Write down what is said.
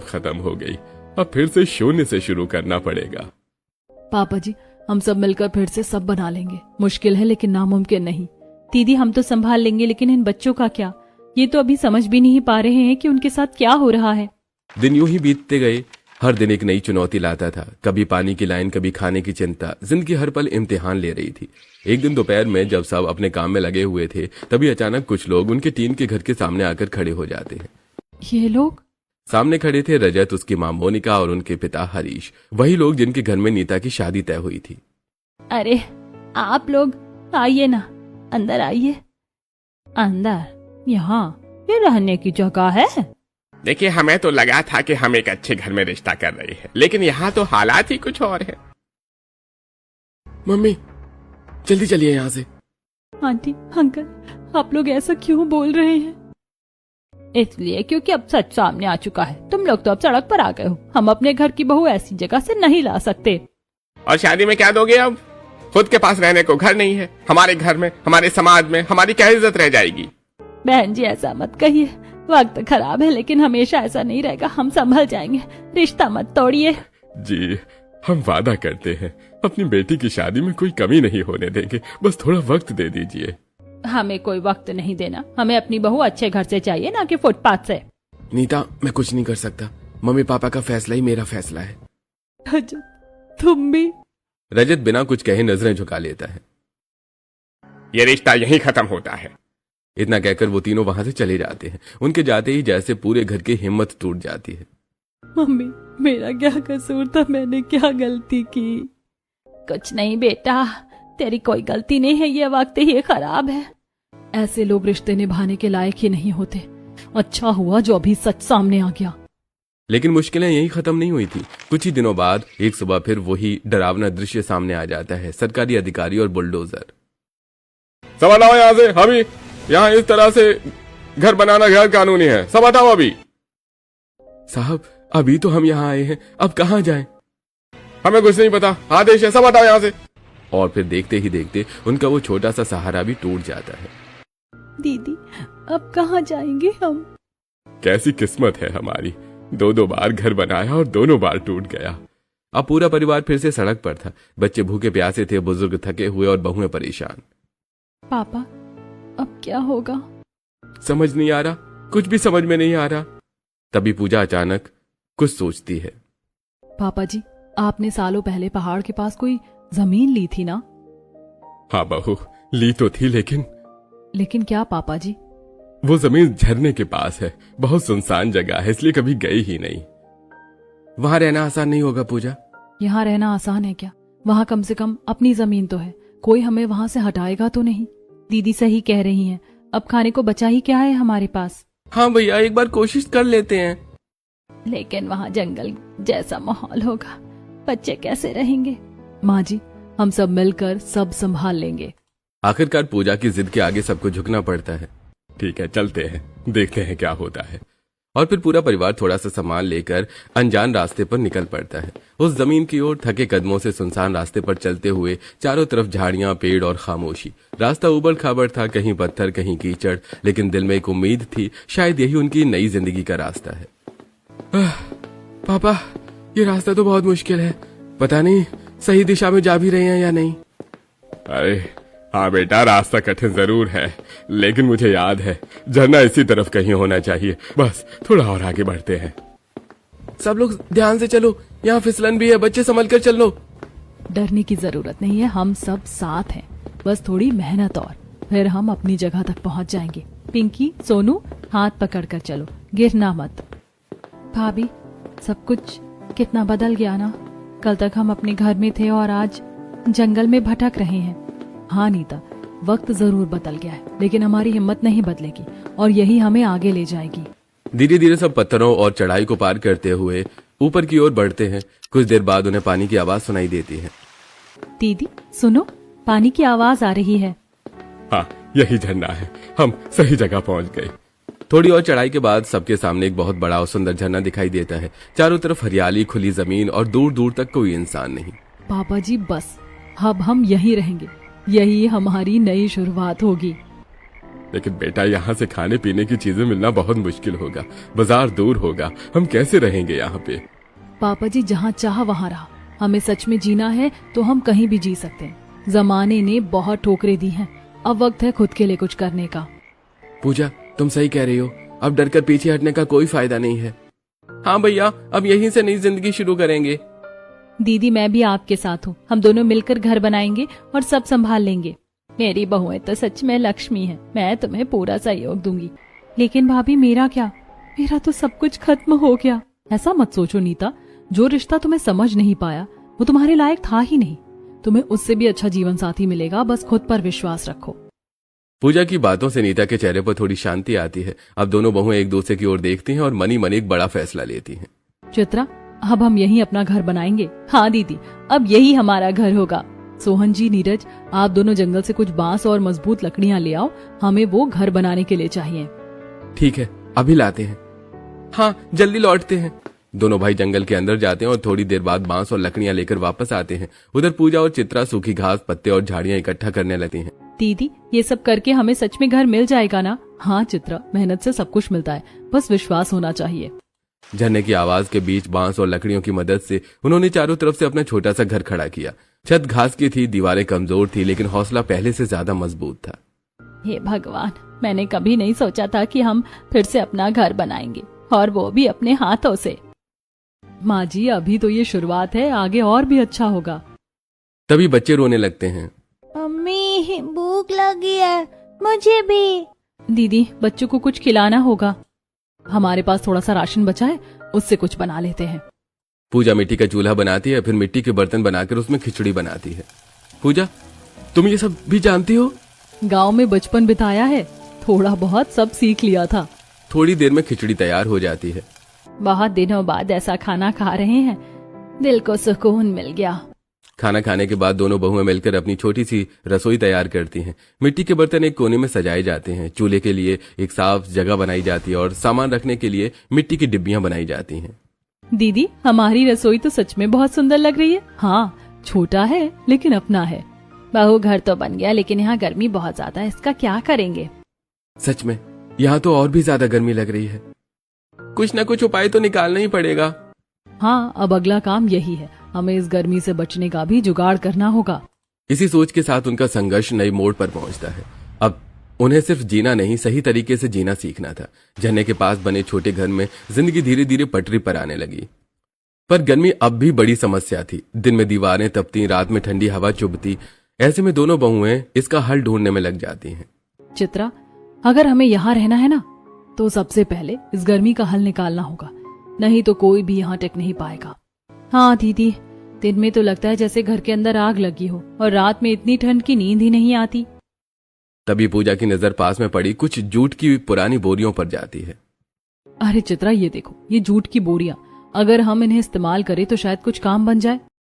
खत्म हो गई। अब फिर से शून्य से शुरू करना पड़ेगा। पापा जी, हम सब मिलकर फिर से सब बना लेंगे। मुश्किल है लेकिन नामुमकिन नहीं। दीदी, हम तो संभाल लेंगे, लेकिन इन बच्चों का क्या? ये तो अभी समझ भी नहीं पा रहे हैं कि उनके साथ क्या हो रहा है। दिन यूं ही बीतते गए। हर दिन एक नई चुनौती लाता था। कभी पानी की लाइन, कभी खाने की चिंता। जिंदगी हर पल इम्तिहान ले रही थी। एक दिन दोपहर में जब सब अपने काम में लगे हुए थे, तभी अचानक कुछ लोग उनके टीन के घर के सामने आकर खड़े हो जाते हैं। ये लोग? सामने खड़े थे रजत, उसकी मां मोनिका और उनके पिता हरीश। वही लोग जिनके घर में नीता की शादी तय हुई थी। अरे आप लोग आइए ना, अंदर आइए। अंदर? यहाँ ये रहने की जगह है? देखिए, हमें तो लगा था कि हम एक अच्छे घर में रिश्ता कर रहे हैं, लेकिन यहाँ तो हालात ही कुछ और है। मम्मी, जल्दी चलिए यहाँ से। आंटी, अंकल, आप लोग ऐसा क्यों बोल रहे हैं? इसलिए क्योंकि अब सच सामने आ चुका है। तुम लोग तो अब सड़क पर आ गए हो। हम अपने घर की बहू ऐसी जगह से नहीं ला सकते। और शादी में क्या दोगे? अब खुद के पास रहने को घर नहीं है। हमारे घर में, हमारे समाज में हमारी क्या इज्जत रह जाएगी? बहन जी, ऐसा मत कहिए। वक्त खराब है, लेकिन हमेशा ऐसा नहीं रहेगा। हम संभल जाएंगे। रिश्ता मत तोड़िए। जी, हम वादा करते हैं अपनी बेटी की शादी में कोई कमी नहीं होने देंगे। बस थोड़ा वक्त दे दीजिए। हमें कोई वक्त नहीं देना। हमें अपनी बहू अच्छे घर से चाहिए, ना कि फुटपाथ से। नीता, मैं कुछ नहीं कर सकता। मम्मी पापा का फैसला ही मेरा फैसला है। रजत, तुम भी? रजत बिना कुछ कहे नजरें झुका लेता है। ये रिश्ता यहीं खत्म होता है। इतना कहकर वो तीनों वहां से चले जाते हैं। उनके जाते ही जैसे पूरे घर की हिम्मत टूट जाती है। मम्मी, मेरा क्या कसूर था? मैंने क्या गलती की? कुछ नहीं बेटा, तेरी कोई गलती नहीं है। ये वक्त ही खराब है। ऐसे लोग रिश्ते निभाने के लायक ही नहीं होते। अच्छा हुआ जो अभी सच सामने आ गया। लेकिन मुश्किलें यहीं खत्म नहीं हुई थी। कुछ ही दिनों बाद एक सुबह फिर वही डरावना दृश्य सामने आ जाता है। सरकारी अधिकारी और बुलडोजर। सब हटाओ यहाँ से। अभी यहाँ इस तरह से घर बनाना गैर कानूनी है। सब हटाओ अभी। साहब, अभी तो हम यहाँ आए हैं, अब कहाँ जाएं? हमें कुछ नहीं पता, आदेश है, सब हटाओ यहाँ से। और फिर देखते ही देखते उनका वो छोटा सा सहारा भी टूट जाता है। दीदी, अब कहाँ जाएंगे हम? कैसी किस्मत है हमारी। दो बार घर बनाया और दोनों बार टूट गया। अब पूरा परिवार फिर से सड़क पर था। बच्चे भूखे प्यासे थे, बुजुर्ग थके हुए और बहुएं परेशान। पापा, अब क्या होगा? समझ नहीं आ रहा, कुछ भी समझ में नहीं आ रहा। तभी पूजा अचानक कुछ सोचती है। पापा जी, आपने सालों पहले पहाड़ के पास कोई जमीन ली थी ना? हाँ बहू, ली तो थी, लेकिन क्या पापा जी? वो जमीन झरने के पास है। बहुत सुनसान जगह है, इसलिए कभी गई ही नहीं। वहां रहना आसान नहीं होगा पूजा। यहाँ रहना आसान है क्या? वहाँ कम से कम अपनी जमीन तो है। कोई हमें वहाँ से हटाएगा तो नहीं? दीदी सही कह रही हैं। अब खाने को बचा ही क्या है हमारे पास? हाँ भैया, एक बार कोशिश कर लेते हैं। लेकिन वहाँ जंगल जैसा माहौल होगा, बच्चे कैसे रहेंगे? माँ जी, हम सब मिलकर सब संभाल लेंगे। आखिरकार पूजा की जिद के आगे सबको झुकना पड़ता है। ठीक है, चलते हैं, देखते हैं क्या होता है। और फिर पूरा परिवार थोड़ा सा सामान लेकर अनजान रास्ते पर निकल पड़ता है। उस जमीन की ओर थके कदमों से सुनसान रास्ते पर चलते हुए चारों तरफ झाड़ियां, पेड़ और खामोशी। रास्ता उबड़ खाबड़ था, कहीं पत्थर कहीं कीचड़, लेकिन दिल में एक उम्मीद थी, शायद यही उनकी नई जिंदगी का रास्ता है। पापा, ये रास्ता तो बहुत मुश्किल है। पता नहीं सही दिशा में जा भी रहे हैं या नहीं। अरे हाँ बेटा, रास्ता कठिन जरूर है, लेकिन मुझे याद है झरना इसी तरफ कहीं होना चाहिए। बस थोड़ा और आगे बढ़ते हैं। सब लोग ध्यान से चलो, यहाँ फिसलन भी है, बच्चे संभल कर चल लो। डरने की जरूरत नहीं है, हम सब साथ हैं। बस थोड़ी मेहनत और फिर हम अपनी जगह तक पहुँच जाएंगे। पिंकी, सोनू, हाथ पकड़ कर चलो, गिरना मत। भाभी, सब कुछ कितना बदल गया ना। कल तक हम अपने घर में थे और आज जंगल में भटक रहे हैं। हाँ नीता, वक्त जरूर बदल गया है, लेकिन हमारी हिम्मत नहीं बदलेगी और यही हमें आगे ले जाएगी। धीरे धीरे सब पत्थरों और चढ़ाई को पार करते हुए ऊपर की ओर बढ़ते हैं। कुछ देर बाद उन्हें पानी की आवाज सुनाई देती है। दीदी सुनो, पानी की आवाज आ रही है। हाँ, यही झरना है, हम सही जगह पहुंच गए। थोड़ी और चढ़ाई के बाद सबके सामने एक बहुत बड़ा और सुंदर झरना दिखाई देता है। चारों तरफ हरियाली, खुली जमीन और दूर दूर तक कोई इंसान नहीं। पापा जी, बस अब हम यहीं रहेंगे, यही हमारी नई शुरुआत होगी। लेकिन बेटा यहाँ से खाने पीने की चीजें मिलना बहुत मुश्किल होगा, बाजार दूर होगा, हम कैसे रहेंगे यहाँ पे? पापा जी जहाँ चाह वहाँ रहा। हमें सच में जीना है तो हम कहीं भी जी सकते हैं। जमाने ने बहुत ठोकरें दी हैं, अब वक्त है खुद के लिए कुछ करने का। पूजा तुम सही कह रही हो, अब डर कर पीछे हटने का कोई फायदा नहीं है। हाँ भैया, अब यहीं से नई जिंदगी शुरू करेंगे। दीदी मैं भी आपके साथ हूँ, हम दोनों मिलकर घर बनाएंगे और सब संभाल लेंगे। मेरी बहुएं तो सच में लक्ष्मी है, मैं तुम्हें पूरा सहयोग दूंगी। लेकिन भाभी मेरा क्या? मेरा तो सब कुछ खत्म हो गया। ऐसा मत सोचो नीता, जो रिश्ता तुम्हें समझ नहीं पाया वो तुम्हारे लायक था ही नहीं। तुम्हें उससे भी अच्छा जीवन साथी मिलेगा, बस खुद पर विश्वास रखो। पूजा की बातों से नीता के चेहरे पर थोड़ी शांति आती है। अब दोनों बहुएं एक दूसरे की ओर देखती हैं और मनी मन एक बड़ा फैसला लेती हैं। चित्रा, अब हम यहीं अपना घर बनाएंगे। हाँ दीदी, अब यही हमारा घर होगा। सोहन जी, नीरज, आप दोनों जंगल से कुछ बांस और मजबूत लकड़ियां ले आओ, हमें वो घर बनाने के लिए चाहिए। ठीक है, अभी लाते हैं। हाँ, जल्दी लौटते हैं। दोनों भाई जंगल के अंदर जाते हैं और थोड़ी देर बाद बांस और लकड़ियां लेकर वापस आते हैं। उधर पूजा और चित्रा सूखी घास, पत्ते और झाड़ियां इकट्ठा करने लगती हैं। दीदी, ये सब करके हमें सच में घर मिल जाएगा ना? हाँ चित्रा, मेहनत से सब कुछ मिलता है, बस विश्वास होना चाहिए। झरने की आवाज के बीच बांस और लकड़ियों की मदद से उन्होंने चारों तरफ से अपना छोटा सा घर खड़ा किया। छत घास की थी, दीवारें कमजोर थी, लेकिन हौसला पहले से ज्यादा मजबूत था। हे भगवान, मैंने कभी नहीं सोचा था कि हम फिर से अपना घर बनाएंगे, और वो भी अपने हाथों से। माँ जी, अभी तो ये शुरुआत है, आगे और भी अच्छा होगा। तभी बच्चे रोने लगते हैं। मम्मी भूख लगी है, मुझे भी। दीदी, बच्चों को कुछ खिलाना होगा। हमारे पास थोड़ा सा राशन बचा है, उससे कुछ बना लेते हैं। पूजा मिट्टी का चूल्हा बनाती है, फिर मिट्टी के बर्तन बनाकर उसमें खिचड़ी बनाती है। पूजा, तुम ये सब भी जानती हो? गांव में बचपन बिताया है, थोड़ा बहुत सब सीख लिया था। थोड़ी देर में खिचड़ी तैयार हो जाती है। बहुत दिनों बाद ऐसा खाना खा रहे हैं, दिल को सुकून मिल गया। खाना खाने के बाद दोनों बहुएं मिलकर अपनी छोटी सी रसोई तैयार करती हैं। मिट्टी के बर्तन एक कोने में सजाए जाते हैं, चूल्हे के लिए एक साफ जगह बनाई जाती है और सामान रखने के लिए मिट्टी की डिब्बियां बनाई जाती हैं। दीदी, हमारी रसोई तो सच में बहुत सुंदर लग रही है। हाँ, छोटा है लेकिन अपना है। बहू, घर तो बन गया, लेकिन यहाँ गर्मी बहुत ज्यादा है, इसका क्या करेंगे? सच में यहाँ तो और भी ज्यादा गर्मी लग रही है। कुछ न कुछ उपाय तो निकालना ही पड़ेगा। हाँ, अब अगला काम यही है, हमें इस गर्मी से बचने का भी जुगाड़ करना होगा। इसी सोच के साथ उनका संघर्ष नई मोड़ पर पहुंचता है। अब उन्हें सिर्फ जीना नहीं, सही तरीके से जीना सीखना था। झरने के पास बने छोटे घर में जिंदगी धीरे धीरे पटरी पर आने लगी। पर गर्मी अब भी बड़ी समस्या थी। दिन में दीवारें तपती, रात में ठंडी हवा चुभती। ऐसे में दोनों बहुएं इसका हल ढूंढने में लग जाती हैं। चित्रा, अगर हमें यहाँ रहना है ना, तो सबसे पहले इस गर्मी का हल निकालना होगा, नहीं तो कोई भी यहाँ टिक नहीं पाएगा। हाँ दीदी, दिन में तो लगता है जैसे घर के अंदर आग लगी हो, और रात में इतनी ठंड की नींद ही नहीं आती। तभी पूजा की नजर पास में पड़ी कुछ जूट की पुरानी बोरियों पर जाती है। अरे चित्रा, ये देखो, ये जूट की बोरियां, अगर हम इन्हें इस्तेमाल करें तो शायद कुछ काम बन जाए।